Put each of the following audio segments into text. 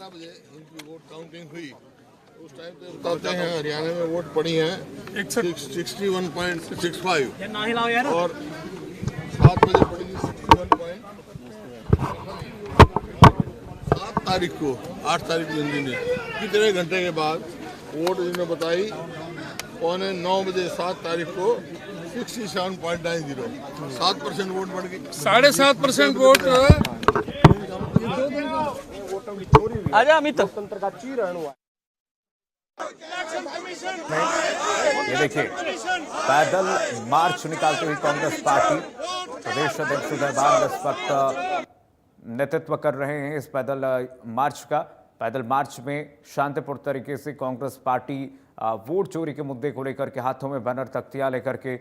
12 बजे इनकी vote counting हुई। उस टाइम पे बताते हैं हरियाणा में वोट पड़ी हैं 61.65 और 7 बजे पड़ी थी 61.7 तारीख को 8 तारीख को हिंदी ने कितने घंटे के बाद वोट इन्होंने बताई 9:15 7 तारीख को 67.90 7% वोट बढ़ गई 7.5% वोट आजा अमित लोकतंत्र का चीरहरण हुआ। ये देखिए पैदल मार्च निकालती हुई कांग्रेस पार्टी, प्रदेश अध्यक्ष उदय बाग इस वक्त नेतृत्व कर रहे हैं इस पैदल मार्च का। पैदल मार्च में शांतिपूर्ण तरीके से कांग्रेस पार्टी वोट चोरी के मुद्दे को लेकर के हाथों में बैनर तख्तियां लेकर के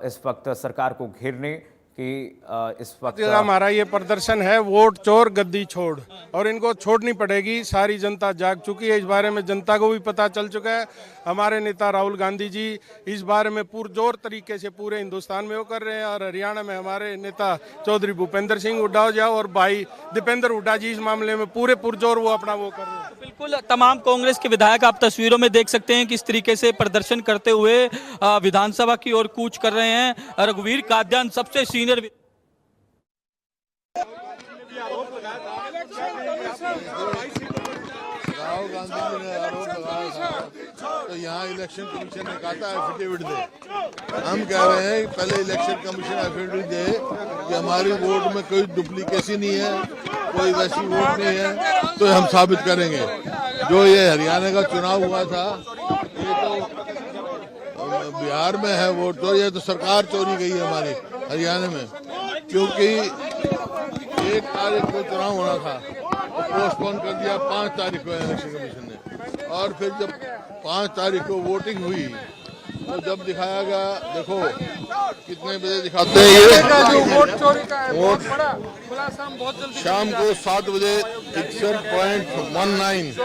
इस वक्त सरकार को घेरने की इस वक्त हमारा ये प्रदर्शन है वोट चोर गद्दी छोड़, और इनको छोड़नी पड़ेगी। सारी जनता जाग चुकी है, इस बारे में जनता को भी पता चल चुका है। हमारे नेता राहुल गांधी जी इस बारे में पुरजोर तरीके से पूरे हिंदुस्तान में वो कर रहे हैं, और हरियाणा में हमारे नेता चौधरी भूपेंद्र सिंह हुड्डा हो जाओ और भाई दीपेंद्र हुड्डा जी इस मामले में पूरे पुरजोर वो अपना वो कर रहे हैं। बिल्कुल तमाम कांग्रेस के विधायक आप तस्वीरों में देख सकते हैं किस तरीके से प्रदर्शन करते हुए विधानसभा की ओर कूच कर रहे हैं। रघुवीर काद्यान सबसे सीनियर राहुल गांधी जी ने आरोप लगाया था तो यहाँ इलेक्शन कमीशन ने कहा था एफिडेविट दे। हम कह रहे हैं कि पहले इलेक्शन कमीशन एफिडेविट दे कि हमारी वोट में कोई डुप्लीकेसी नहीं है, कोई वैसी वोट नहीं है, तो हम साबित करेंगे। जो ये हरियाणा का चुनाव हुआ था ये तो बिहार में है वोट चोरी, ये तो सरकार चोरी गई है हमारी हरियाणा में, क्योंकि 1 तारीख को चुनाव होना था तो पोस्टपोन कर दिया 5 तारीख को इलेक्शन कमीशन ने। और फिर जब 5 तारीख को वोटिंग हुई तो जब दिखाया गया, देखो कितने बजे दिखाते हैं ये वोट चोरी का है, वोट बड़ा खुलासा हम बहुत जल्दी शाम को 7 बजे 61.19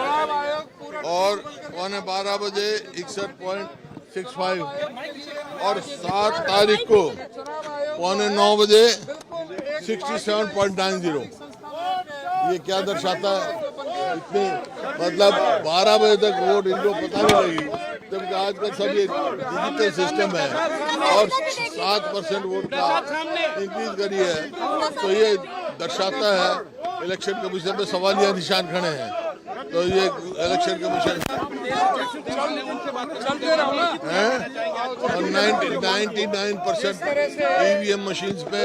और 12:15 बजे 61.65 और 7 तारीख को 9:15 बजे 67.90। ये क्या दर्शाता है? इतने मतलब 12 बजे तक वोट इनको पता नहीं लगी, जबकि आजकल सब ये डिजिटल सिस्टम है और 7% वोट का इंक्रीज करी है। तो ये दर्शाता है इलेक्शन कमीशन पे सवालिया निशान खड़े हैं। तो ये इलेक्शन कमीशन है और 99% ईवीएम मशीन्स पे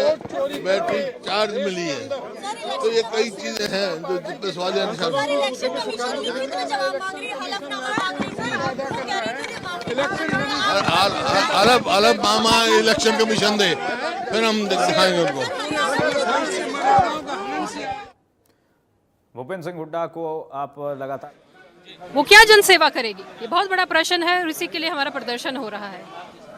बैटरी चार्ज मिली है। तो ये कई चीजें हैं जो जिस पे सवालिया निशान। अलग मामा इलेक्शन कमीशन दे, फिर हम दिखाएंगे उनको। भूपेंद्र सिंह हुड्डा को आप लगातार वो क्या जनसेवा करेगी, ये बहुत बड़ा प्रश्न है और इसी के लिए हमारा प्रदर्शन हो रहा है।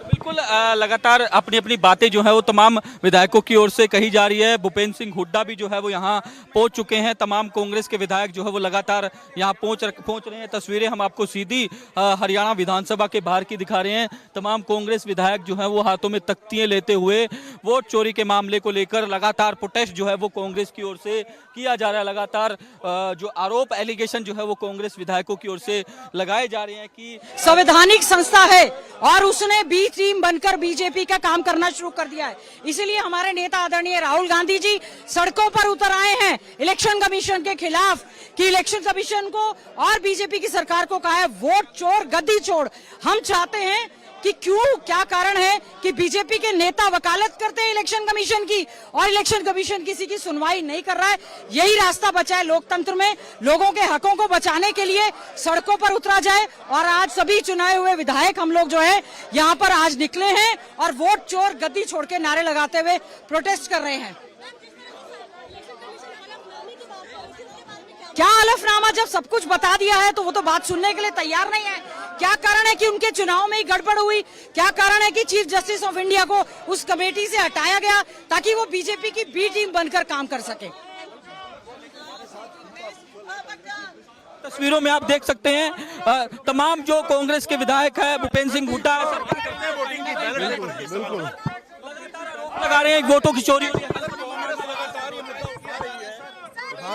बिल्कुल लगातार अपनी अपनी बातें जो है वो तमाम विधायकों की ओर से कही जा रही है। भूपेंद्र सिंह हुड्डा भी जो है वो यहाँ पहुंच चुके हैं। तमाम कांग्रेस के विधायक जो है वो लगातार यहाँ पहुंच रहे हैं। तस्वीरें हम आपको सीधी हरियाणा विधानसभा के बाहर की दिखा रहे हैं। तमाम कांग्रेस विधायक जो है वो हाथों में तख्तियां लेते हुए वोट चोरी के मामले को लेकर लगातार प्रोटेस्ट जो है वो कांग्रेस की ओर से किया जा रहा है। लगातार जो आरोप एलिगेशन जो है वो कांग्रेस विधायकों की ओर से लगाए जा रहे हैं कि संवैधानिक संस्था है और उसने बी टीम बनकर बीजेपी का काम करना शुरू कर दिया है। इसीलिए हमारे नेता आदरणीय राहुल गांधी जी सड़कों पर उतर आए हैं इलेक्शन कमीशन के खिलाफ कि इलेक्शन कमीशन को और बीजेपी की सरकार को कहा है वोट चोर गद्दी छोड़। हम चाहते हैं कि क्या कारण है कि बीजेपी के नेता वकालत करते हैं इलेक्शन कमीशन की और इलेक्शन कमीशन किसी की सुनवाई नहीं कर रहा है। यही रास्ता बचा है लोकतंत्र में, लोगों के हकों को बचाने के लिए सड़कों पर उतरा जाए। और आज सभी चुनाए हुए विधायक हम लोग जो है यहाँ पर आज निकले हैं और वोट चोर गद्दी छोड़ के नारे लगाते हुए प्रोटेस्ट कर रहे हैं। क्या हलफनामा, जब सब कुछ बता दिया है तो वो तो बात सुनने के लिए तैयार नहीं है। क्या कारण है कि उनके चुनाव में ही गड़बड़ हुई? क्या कारण है कि चीफ जस्टिस ऑफ इंडिया को उस कमेटी से हटाया गया ताकि वो बीजेपी की बी टीम बनकर काम कर सके? तस्वीरों में आप देख सकते हैं तमाम जो कांग्रेस के विधायक है भूपेंद्र सिंह हुड्डा लगा रहे हैं वोटों की चोरी।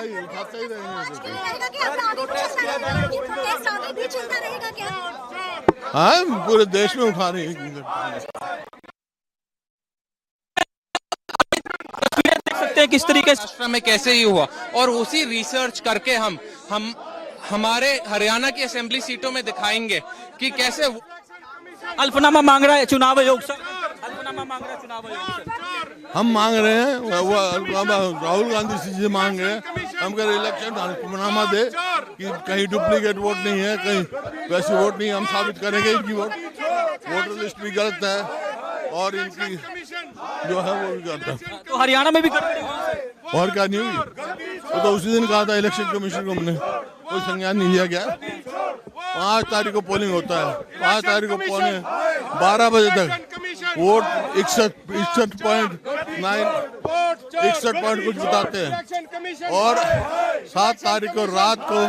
भाई उठाते ही रहेंगे। रहेगा कि अब आगे भी चलता रहेगा, कि प्रोटेस्ट आगे भी चलता रहेगा क्या? हाँ, पूरे देश में उठा रहे हैं। देख सकते हैं किस तरीके से महाराष्ट्र में कैसे ही हुआ, और उसी रिसर्च करके हम हमारे हरियाणा की असेंबली सीटों में दिखाएंगे कि कैसे अल्फनामा मांग रहा है चुनाव आयोग सर, अल्फनामा मांग रहा है चुनाव आयोग सर। हम मांग रहे हैं, वो राहुल गांधी जी मांग रहे हैं, हम कह रहे इलेक्शन अल्फनामा दे कि कहीं डुप्लीकेट वोट नहीं है, कहीं वैसी वोट नहीं, हम साबित करेंगे इनकी वोटर लिस्ट भी गलत है और इनकी जो है वो भी गलत है। तो हरियाणा में भी गड़बड़ी हुई। और क्या नहीं हुई, वो तो उसी दिन कहा था इलेक्शन कमीशन को, हमने कोई संज्ञान नहीं लिया गया। 5 तारीख को पोलिंग होता है, 5 तारीख को पौने 12 बजे तक वोट 61 पॉइंट कुछ बताते हैं, और 7 तारीख को रात को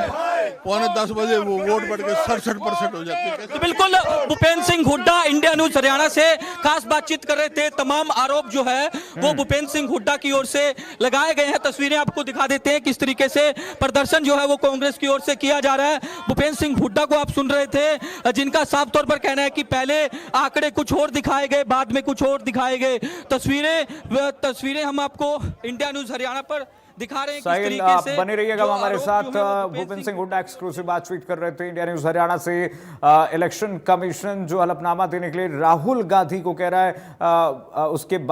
पौने 10 बजे वो वोट बढ़ के 67% हो जाते हैं। तो बिल्कुल भूपेंद्र सिंह हुड्डा इंडिया न्यूज हरियाणा से खास बातचीत कर रहे थे। तमाम आरोप जो है वो भूपेंद्र सिंह हुड्डा की ओर से लगाए गए हैं। तस्वीरें आपको दिखा देते हैं किस तरीके से प्रदर्शन जो है वो कांग्रेस की ओर से किया जा रहा है। भूपेंद्र सिंह हुड्डा को आप सुन रहे थे, जिनका साफ तौर पर कहना है कि पहले आंकड़े कुछ और दिखाए गए, बाद में कुछ और दिखाए गए। तस्वीरें हम आपको इंडिया न्यूज हरियाणा पर दिखा रहे हैं किस तरीके से। बने रहिएगा जो हमारे आरोप साथ। जो है वो भूपेंद्र सिंह हुड्डा एक्सक्लूसिव बातचीत कर रहे थे इंडिया न्यूज हरियाणा से। इलेक्शन कमीशन जो हलफनामा देने के लिए राहुल गांधी को कह रहा है, उसके बाद